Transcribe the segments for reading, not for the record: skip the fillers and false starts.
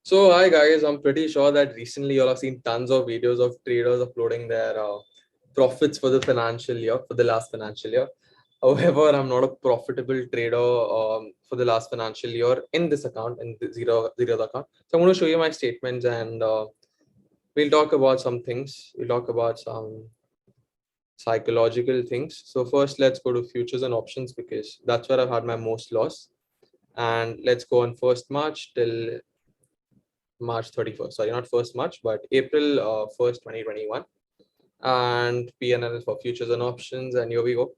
So hi guys, I'm pretty sure that recently you all have seen tons of videos of traders uploading their profits for the financial year, for the last financial year. However, I'm not a profitable trader for the last financial year in this account, in the zero account. So I'm going to show you my statements and we'll talk about some things. We'll talk about some psychological things. So first, let's go to futures and options because that's where I've had my most loss. And let's go on 1st March till March 31st. Sorry, not 1st March, but April 1st, 2021. And PNL for futures and options. And here we go.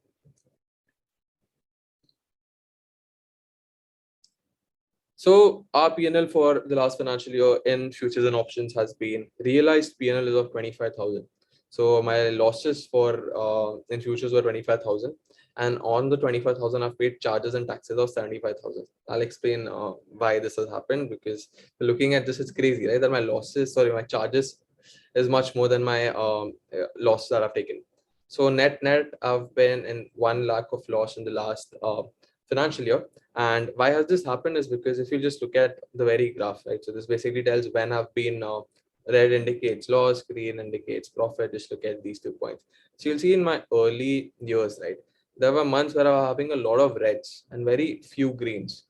So our PNL for the last financial year in futures and options has been realized PNL is of 25,000. So my losses for in futures were 25,000. And on the 25,000, I've paid charges and taxes of 75,000. I'll explain why this has happened because looking at this, it's crazy, right? That my losses, sorry, my charges is much more than my loss that I've taken. So net, I've been in 1 lakh of loss in the last financial year. And why has this happened is because if you just look at the very graph, right? So this basically tells when I've been red indicates loss, green indicates profit. Just look at these 2 points. So you'll see in my early years, right? There were months where I was having a lot of reds and very few greens.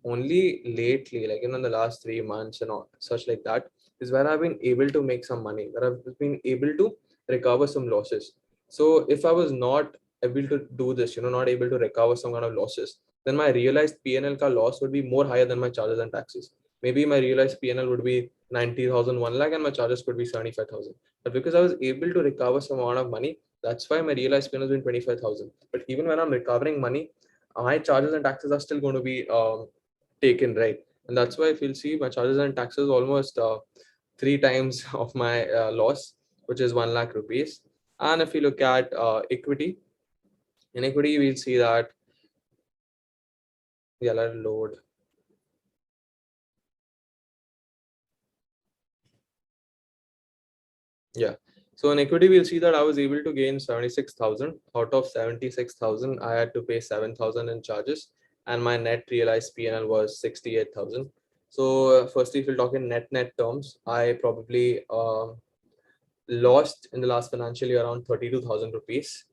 Only lately, like in the last 3 months and all, such like that, is where I've been able to make some money, where I've been able to recover some losses. So if I was not able to do this, not able to recover some kind of losses, then my realized PNL ka loss would be more higher than my charges and taxes. Maybe my realized PNL would be 90,000, 1 lakh, and my charges could be 75,000. But because I was able to recover some amount of money, that's why my realized PNL has been 25,000. But even when I'm recovering money, my charges and taxes are still going to be taken, right? And that's why if you'll see my charges and taxes almost 3 times of my loss, which is 1 lakh rupees. And if you look at equity, in equity, we'll see that, yeah, let it load. Yeah. So in equity, we'll see that I was able to gain 76,000. Out of 76,000, I had to pay 7,000 in charges, and my net realized PNL was 68,000. So firstly, if we'll talk in net terms, I probably lost in the last financial year around 32,000 rupees.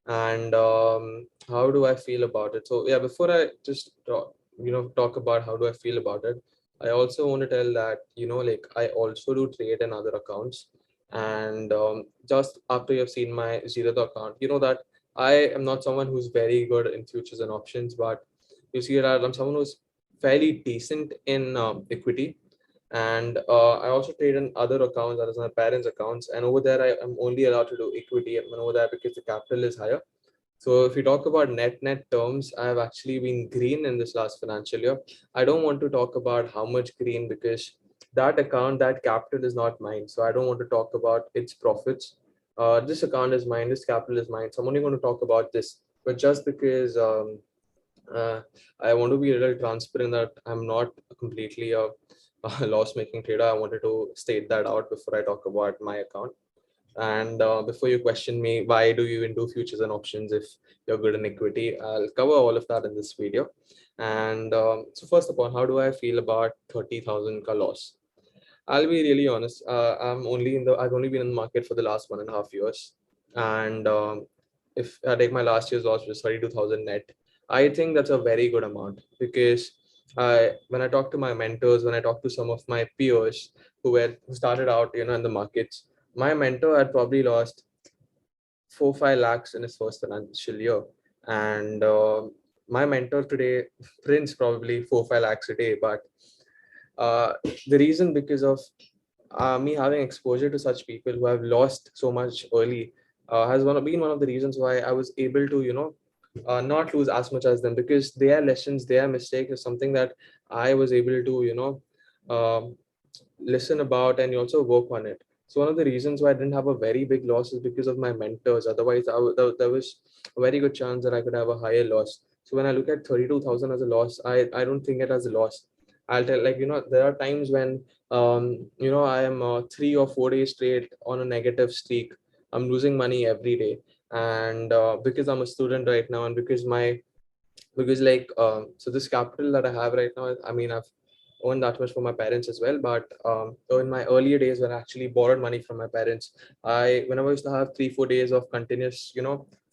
And how do I feel about it? So yeah, before I just talk about how do I feel about it, I also want to tell that like I also do trade in other accounts. And just after you've seen my zero account, you know that I am not someone who's very good in futures and options, but you see that I'm someone who's fairly decent in equity. And I also trade in other accounts, that is my parents' accounts. And over there, I am only allowed to do equity and over there because the capital is higher. So if you talk about net terms, I have actually been green in this last financial year. I don't want to talk about how much green because that account, that capital is not mine. So I don't want to talk about its profits. This account is mine, this capital is mine. So I'm only going to talk about this. But just because uh, I want to be a little transparent that I'm not completely a loss-making trader. I wanted to state that out before I talk about my account. And before you question me, why do you even do futures and options if you're good in equity? I'll cover all of that in this video. And so first of all, how do I feel about 30,000 ka loss? I'll be really honest. I've only been in the market for the last 1.5 years. And if I take my last year's loss, which is 32,000 net, I think that's a very good amount because when I talk to my mentors, when I talk to some of my peers who started out, in the markets, my mentor had probably lost 4-5 lakhs in his first financial year, and my mentor today prints probably 4-5 lakhs a day. But uh, the reason because of me having exposure to such people who have lost so much early has been one of the reasons why I was able to not lose as much as them, because their lessons, their mistake is something that I was able to um listen about and also work on it. So one of the reasons why I didn't have a very big loss is because of my mentors. Otherwise, there was a very good chance that I could have a higher loss. So when I look at 32,000 as a loss, I don't think it as a loss. I'll tell, like, there are times when I am 3 or 4 days straight on a negative streak. I'm losing money every day. And because I'm a student right now, and because like so this capital that I have right now, I mean, I've earn that much from my parents as well. But in my earlier days when I actually borrowed money from my parents, whenever I used to have 3-4 days of continuous,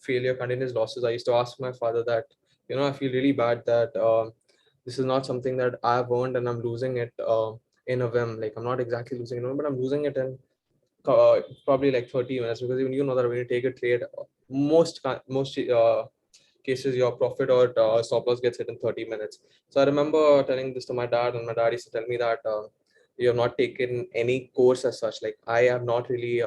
failure, continuous losses, I used to ask my father that, I feel really bad that this is not something that I've earned and I'm losing it in a whim. Like I'm not exactly losing it, but I'm losing it in probably like 30 minutes, because even that when you take a trade, most cases your profit or stop loss gets hit in 30 minutes. So I remember telling this to my dad, and my dad used to tell me that you have not taken any course as such. Like I have not really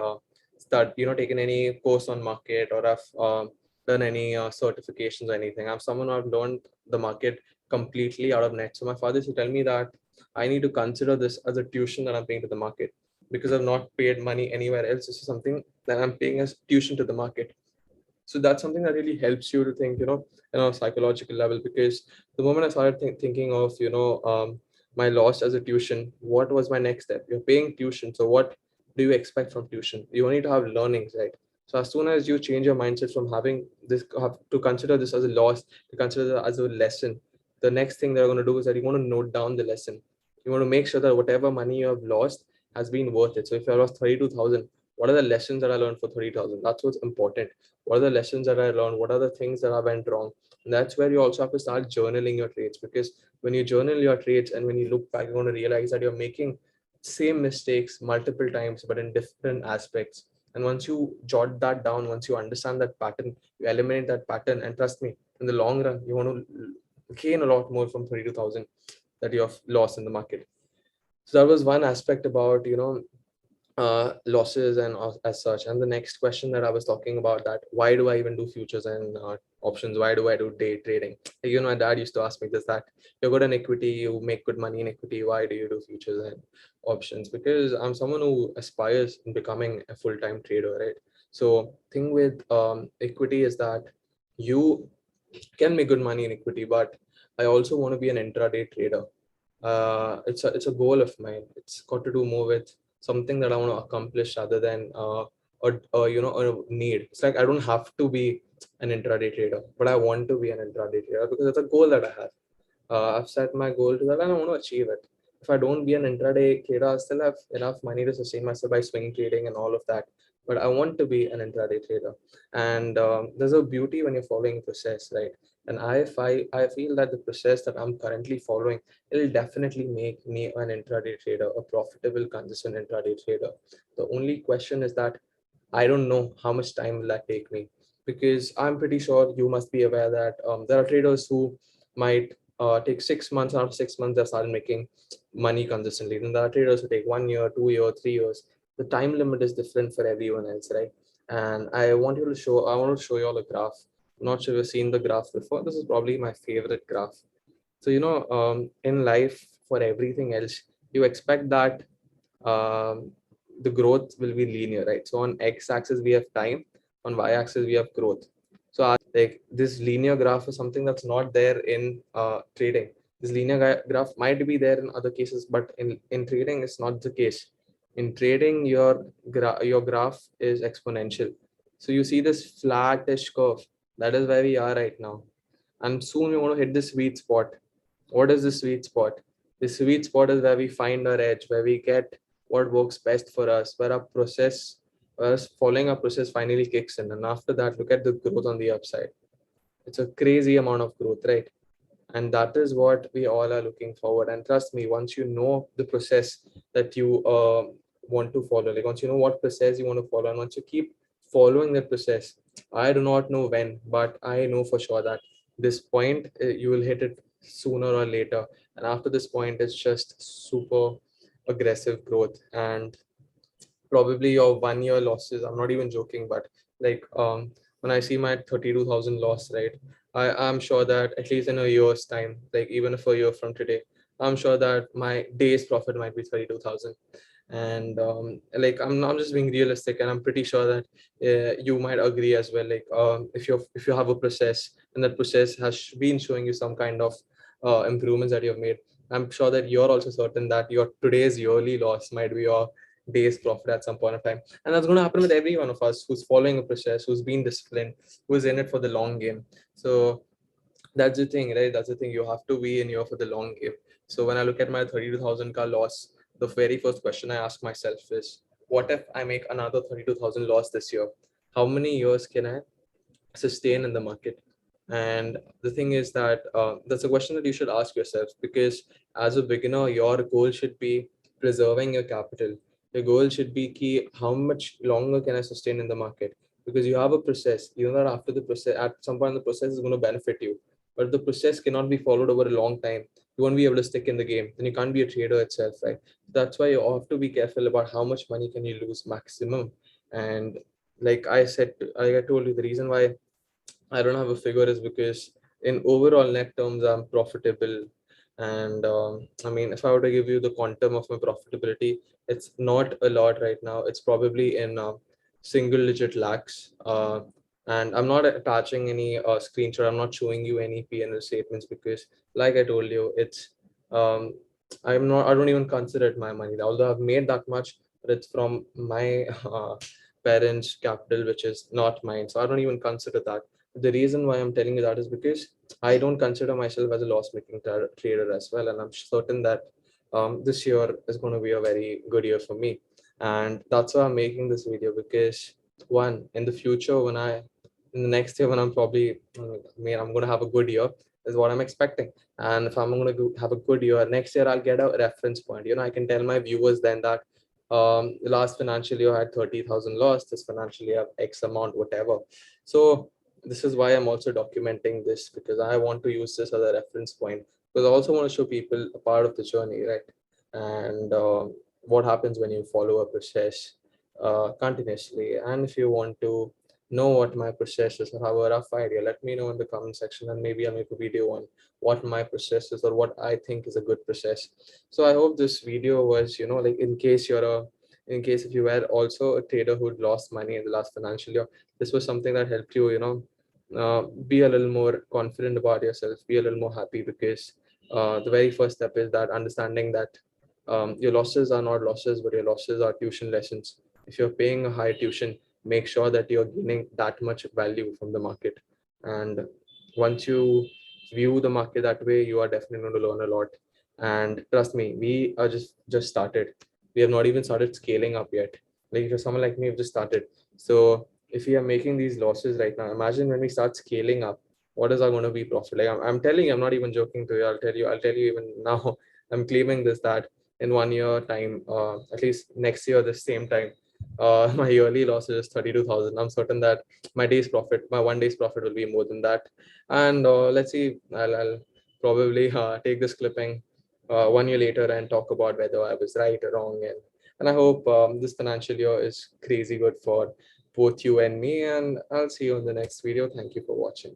taken any course on market, or I've done any certifications or anything. I'm someone who have learned the market completely out of net. So my father used to tell me that I need to consider this as a tuition that I'm paying to the market, because I've not paid money anywhere else. This is something that I'm paying as tuition to the market. So that's something that really helps you to think, psychological level. Because the moment I started thinking of, my loss as a tuition, what was my next step? You're paying tuition. So what do you expect from tuition? You need to have learnings, right? So as soon as you change your mindset from having this, have to consider this as a loss, to consider it as a lesson, the next thing they're going to do is that you want to note down the lesson. You want to make sure that whatever money you have lost has been worth it. So if I lost 32,000, what are the lessons that I learned for 30,000? That's what's important. What are the lessons that I learned? What are the things that I went wrong? And that's where you also have to start journaling your trades, because when you journal your trades and when you look back, you're going to realize that you're making same mistakes multiple times, but in different aspects. And once you jot that down, once you understand that pattern, you eliminate that pattern. And trust me, in the long run, you want to gain a lot more from 32,000 that you have lost in the market. So that was one aspect about, losses and as such. And the next question that I was talking about, that why do I even do futures and options? Why do I do day trading? Like, my dad used to ask me this, that you're good in equity, you make good money in equity, why do you do futures and options? Because I'm someone who aspires in becoming a full-time trader, right? So thing with equity is that you can make good money in equity, but I also want to be an intraday trader. It's a goal of mine. It's got to do more with something that I want to accomplish rather than a need. It's like I don't have to be an intraday trader, but I want to be an intraday trader because it's a goal that I have. I've set my goal to that and I want to achieve it. If I don't be an intraday trader, I still have enough money to sustain myself by swing trading and all of that. But I want to be an intraday trader. And there's a beauty when you're following a process, right? And I feel that the process that I'm currently following, it'll definitely make me an intraday trader, a profitable, consistent intraday trader. The only question is that I don't know how much time will that take me, because I'm pretty sure you must be aware that there are traders who might take 6 months. After 6 months, they started making money consistently. Then there are traders who take 1 year, 2 year, 3 years. The time limit is different for everyone else, right? And I want to show you all a graph. I'm not sure if you've seen the graph before. This is probably my favorite graph. So, in life, for everything else, you expect that um, the growth will be linear, right? So on x-axis we have time, on y-axis we have growth. So like this linear graph is something that's not there in trading. This linear graph might be there in other cases, but in trading it's not the case. In trading, your graph is exponential. So you see this flattish curve. That is where we are right now, and soon we want to hit the sweet spot. What is the sweet spot? The sweet spot is where we find our edge, where we get what works best for us, where following our process finally kicks in. And after that, look at the growth on the upside. It's a crazy amount of growth, right? And that is what we all are looking forward. And trust me, once you know the process that you want to follow, like once you know what process you want to follow, and once you keep following that process, I do not know when, but I know for sure that this point you will hit it sooner or later. And after this point, it's just super aggressive growth. And probably your 1 year losses, I'm not even joking, but like when I see my 32,000 loss, right, I'm sure that at least in a year's time, like even if a year from today, I'm sure that my day's profit might be 32,000. And like I'm just being realistic, and I'm pretty sure that you might agree as well. Like if you have a process and that process has been showing you some kind of improvements that you've made, I'm sure that you're also certain that your today's yearly loss might be your day's profit at some point of time. And that's going to happen with every one of us who's following a process, who's been disciplined, who's in it for the long game. So that's the thing, right? That's the thing. You have to be in here for the long game. So when I look at my 32,000 ka loss, the very first question I ask myself is, what if I make another 32,000 loss this year? How many years can I sustain in the market? And the thing is that that's a question that you should ask yourself, because as a beginner, your goal should be preserving your capital. Your goal should be key, how much longer can I sustain in the market? Because you have a process, you know that after the process, at some point the process is going to benefit you. But the process cannot be followed over a long time. You won't be able to stick in the game. Then you can't be a trader itself, right? That's why you have to be careful about how much money can you lose maximum. And like I said, like I told you, the reason why I don't have a figure is because in overall net terms, I'm profitable. And I mean, if I were to give you the quantum of my profitability, it's not a lot right now. It's probably in single digit lakhs. And I'm not attaching any screenshot. I'm not showing you any P&L statements because, like I told you, it's um, I'm not. I don't even consider it my money. Although I've made that much, but it's from my parents' capital, which is not mine. So I don't even consider that. The reason why I'm telling you that is because I don't consider myself as a loss-making trader as well, and I'm certain that this year is going to be a very good year for me, and that's why I'm making this video. Because one, in the future, in the next year when I'm probably, I mean, I'm going to have a good year is what I'm expecting, and if I'm going to have a good year next year, I'll get a reference point. You know, I can tell my viewers then that the last financial year I had 30,000 loss. This financial year, X amount, whatever. So this is why I'm also documenting this, because I want to use this as a reference point, because I also want to show people a part of the journey, right? And what happens when you follow a process continuously. And if you want to know what my process is or have a rough idea, let me know in the comment section, and maybe I'll make a video on what my process is or what I think is a good process. So I hope this video was, like, in case if you were also a trader who'd lost money in the last financial year, this was something that helped you, be a little more confident about yourself, be a little more happy, because the very first step is that understanding that your losses are not losses, but your losses are tuition lessons. If you're paying a high tuition, make sure that you're gaining that much value from the market. And once you view the market that way, you are definitely going to learn a lot. And trust me, we are just started. We have not even started scaling up yet. Like if you're someone like me, we've just started. So if we are making these losses right now, imagine when we start scaling up, what is our going to be profit? Like I'm telling you, I'm not even joking to you. I'll tell you even now. I'm claiming this, that in 1 year time, at least next year, the same time, my yearly loss is 32,000. I'm certain that my 1 day's profit will be more than that. And let's see, I'll probably take this clipping 1 year later and talk about whether I was right or wrong. And I hope this financial year is crazy good for both you and me. And I'll see you in the next video. Thank you for watching.